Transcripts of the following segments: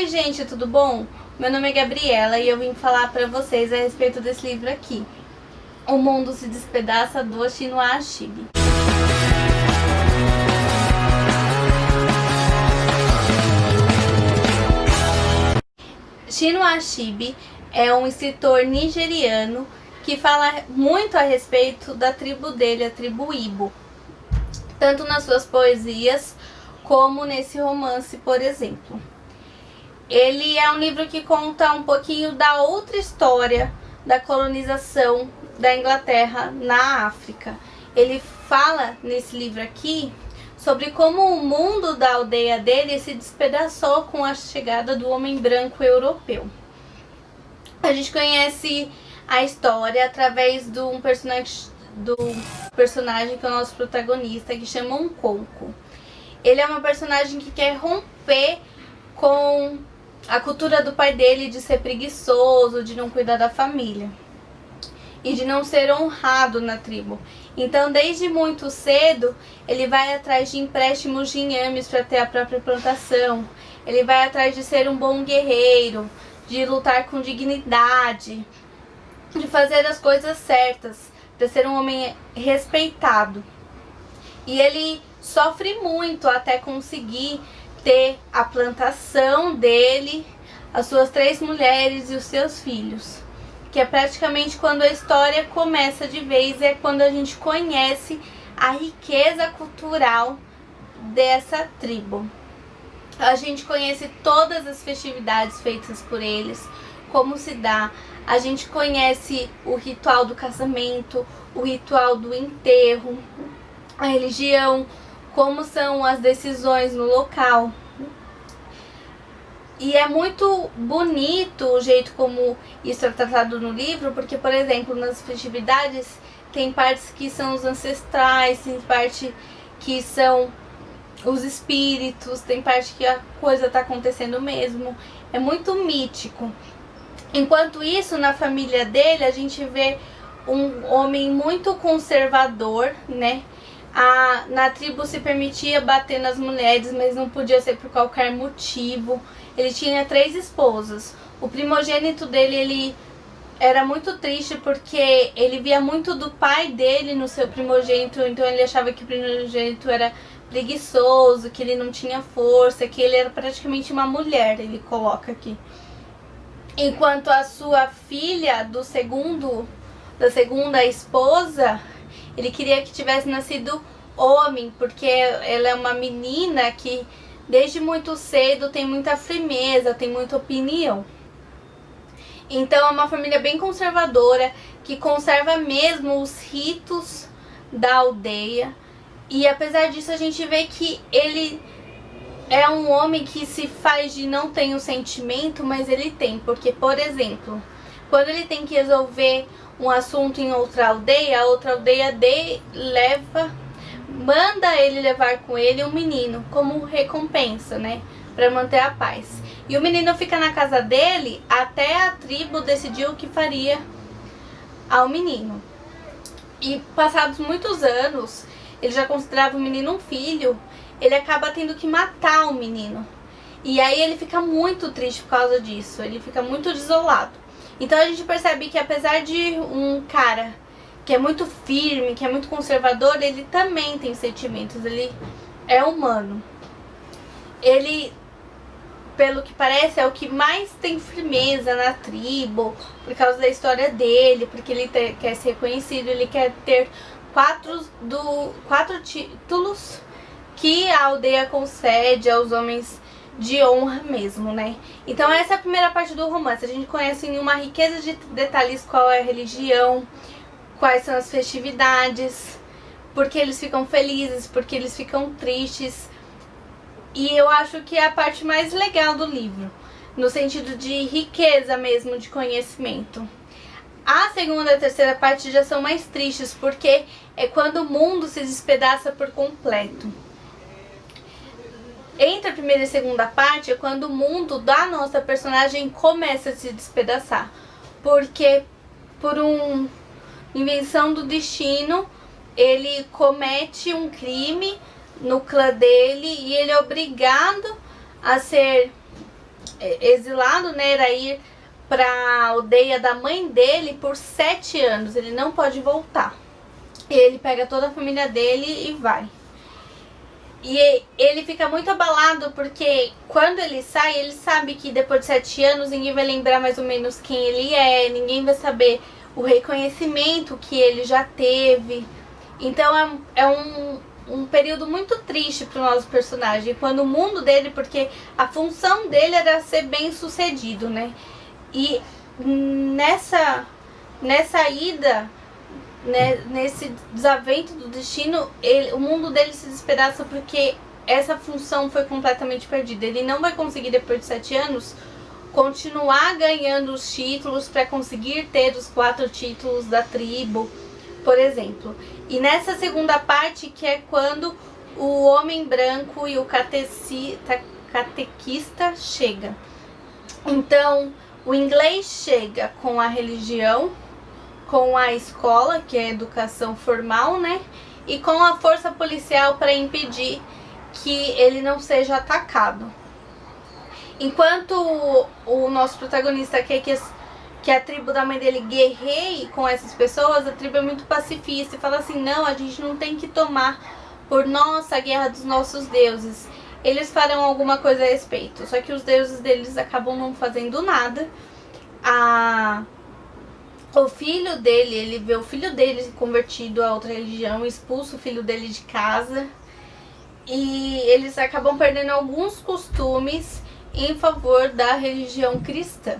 Oi gente, tudo bom? Meu nome é Gabriela e eu vim falar pra vocês a respeito desse livro aqui, O Mundo se Despedaça, do Chinua Achebe. Chinua Achebe é um escritor nigeriano que fala muito a respeito da tribo dele, a tribo Igbo, tanto nas suas poesias como nesse romance, por exemplo. Ele é um livro que conta um pouquinho da outra história da colonização da Inglaterra na África. Ele fala nesse livro aqui sobre como o mundo da aldeia dele se despedaçou com a chegada do homem branco europeu. A gente conhece a história através de um personagem que é o nosso protagonista, que chama Nkonko. Ele é uma personagem que quer romper com a cultura do pai dele de ser preguiçoso, de não cuidar da família e de não ser honrado na tribo. Então, desde muito cedo, ele vai atrás de empréstimos de inhames para ter a própria plantação. Ele vai atrás de ser um bom guerreiro, de lutar com dignidade, de fazer as coisas certas, para ser um homem respeitado. E ele sofre muito até conseguir ter a plantação dele, as suas 3 mulheres e os seus filhos, que é praticamente quando a história começa de vez, é quando a gente conhece a riqueza cultural dessa tribo. A gente conhece todas as festividades feitas por eles, como se dá, a gente conhece o ritual do casamento, o ritual do enterro, a religião, como são as decisões no local. E é muito bonito o jeito como isso é tratado no livro, porque, por exemplo, nas festividades tem partes que são os ancestrais, tem parte que são os espíritos, tem parte que a coisa está acontecendo mesmo. É muito mítico. Enquanto isso, na família dele, a gente vê um homem muito conservador, né? Na tribo se permitia bater nas mulheres, mas não podia ser por qualquer motivo. Ele tinha 3 esposas. O primogênito dele, ele era muito triste porque ele via muito do pai dele no seu primogênito, então ele achava que o primogênito era preguiçoso, que ele não tinha força, que ele era praticamente uma mulher, ele coloca aqui. Enquanto a sua filha da segunda esposa, ele queria que tivesse nascido homem, porque ela é uma menina que desde muito cedo tem muita firmeza, tem muita opinião. Então é uma família bem conservadora, que conserva mesmo os ritos da aldeia. E apesar disso, a gente vê que ele é um homem que se faz de não ter um sentimento, mas ele tem. Porque, por exemplo, quando ele tem que resolver um assunto em outra aldeia, a outra aldeia manda ele levar com ele um menino como recompensa, né, para manter a paz. E o menino fica na casa dele até a tribo decidir o que faria ao menino. E passados muitos anos, ele já considerava o menino um filho, ele acaba tendo que matar o menino. E aí ele fica muito triste por causa disso, ele fica muito desolado. Então a gente percebe que apesar de um cara que é muito firme, que é muito conservador, ele também tem sentimentos, ele é humano. Ele, pelo que parece, é o que mais tem firmeza na tribo, por causa da história dele, porque ele quer ser reconhecido, ele quer ter 4 títulos que a aldeia concede aos homens de honra mesmo, né? Então essa é a primeira parte do romance. A gente conhece em uma riqueza de detalhes qual é a religião, quais são as festividades, porque eles ficam felizes, porque eles ficam tristes. E eu acho que é a parte mais legal do livro, no sentido de riqueza mesmo, de conhecimento. A segunda e a terceira parte já são mais tristes, porque é quando o mundo se despedaça por completo. Entre a primeira e a segunda parte é quando o mundo da nossa personagem começa a se despedaçar, porque por uma invenção do destino, ele comete um crime no clã dele e ele é obrigado a ser exilado, né, era ir para a aldeia da mãe dele por 7 anos. Ele não pode voltar. E ele pega toda a família dele e vai. E ele fica muito abalado porque quando ele sai, ele sabe que depois de 7 anos ninguém vai lembrar mais ou menos quem ele é, ninguém vai saber o reconhecimento que ele já teve. Então é um período muito triste para o nosso personagem, quando o mundo dele, porque a função dele era ser bem sucedido, né? E nessa ida, né, nesse desavento do destino, o mundo dele se despedaça porque essa função foi completamente perdida. Ele não vai conseguir, depois de 7 anos, continuar ganhando os títulos para conseguir ter os 4 títulos da tribo, por exemplo. E nessa segunda parte, que é quando o homem branco e o catequista chega. Então, o inglês chega com a religião, com a escola, que é a educação formal, né? E com a força policial para impedir que ele não seja atacado. Enquanto o nosso protagonista quer que a tribo da mãe dele guerreie com essas pessoas, a tribo é muito pacifista e fala assim, não, a gente não tem que tomar por nossa a guerra dos nossos deuses. Eles farão alguma coisa a respeito, só que os deuses deles acabam não fazendo nada. O filho dele, ele vê o filho dele convertido a outra religião, expulsa o filho dele de casa, e eles acabam perdendo alguns costumes em favor da religião cristã.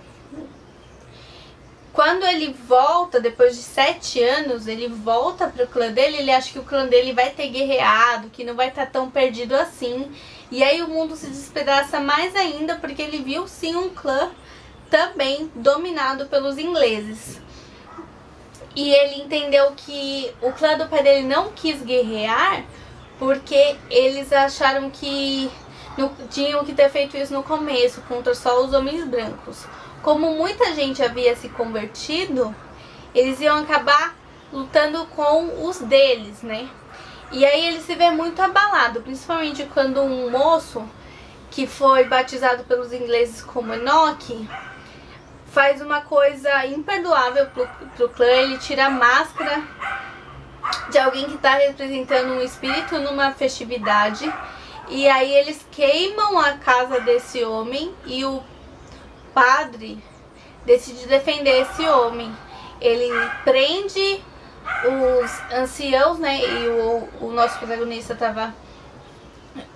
Quando ele volta, depois de 7 anos, ele volta para o clã dele, ele acha que o clã dele vai ter guerreado, que não vai estar tão perdido assim. E aí o mundo se despedaça mais ainda, porque ele viu sim um clã também dominado pelos ingleses. E ele entendeu que o clã do pai dele não quis guerrear, porque eles acharam que não tinham que ter feito isso no começo, contra só os homens brancos. Como muita gente havia se convertido, eles iam acabar lutando com os deles, né? E aí ele se vê muito abalado, principalmente quando um moço, que foi batizado pelos ingleses como Enoch, faz uma coisa imperdoável pro clã. Ele tira a máscara de alguém que está representando um espírito numa festividade. E aí eles queimam a casa desse homem e o padre decide defender esse homem. Ele prende os anciãos, né? E o nosso protagonista estava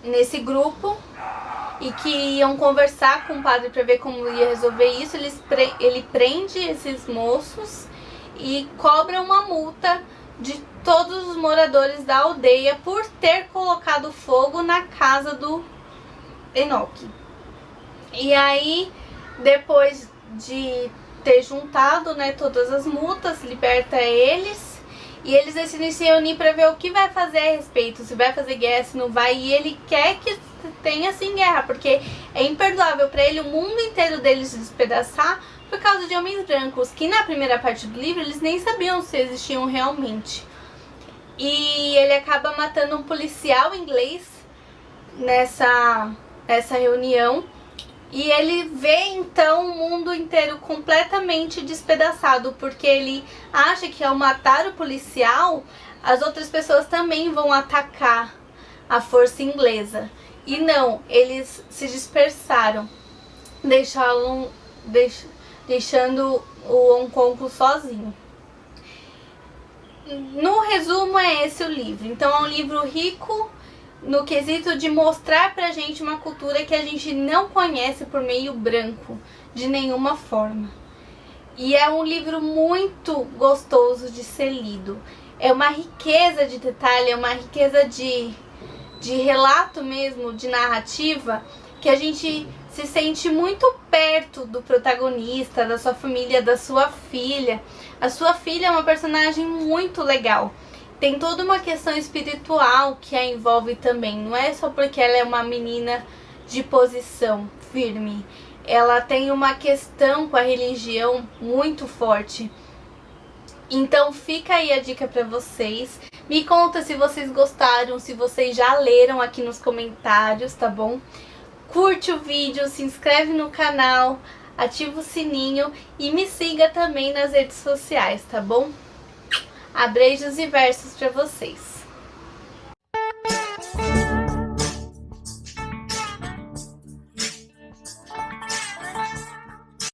nesse grupo e que iam conversar com o padre para ver como ia resolver isso. Ele prende esses moços e cobra uma multa de todos os moradores da aldeia por ter colocado fogo na casa do Enoch. E aí, depois de ter juntado, né, todas as multas, liberta eles e eles decidem se reunir para ver o que vai fazer a respeito, se vai fazer guerra, se não vai. E ele quer que tenha sim guerra, porque é imperdoável para ele o mundo inteiro deles se despedaçar por causa de homens brancos, que na primeira parte do livro eles nem sabiam se existiam realmente. E ele acaba matando um policial inglês nessa reunião. E ele vê então o mundo inteiro completamente despedaçado, porque ele acha que ao matar o policial, as outras pessoas também vão atacar a força inglesa. E não, eles se dispersaram, deixando o Okonkwo sozinho. No resumo, é esse o livro. Então é um livro rico no quesito de mostrar pra gente uma cultura que a gente não conhece por meio branco, de nenhuma forma. E é um livro muito gostoso de ser lido. É uma riqueza de detalhe, é uma riqueza de relato mesmo, de narrativa, que a gente se sente muito perto do protagonista, da sua família, da sua filha. A sua filha é uma personagem muito legal. Tem toda uma questão espiritual que a envolve também. Não é só porque ela é uma menina de posição firme. Ela tem uma questão com a religião muito forte. Então fica aí a dica para vocês. Me conta se vocês gostaram, se vocês já leram aqui nos comentários, tá bom? curte o vídeo, se inscreve no canal, ativa o sininho e me siga também nas redes sociais, tá bom? Abreijos e versos pra vocês.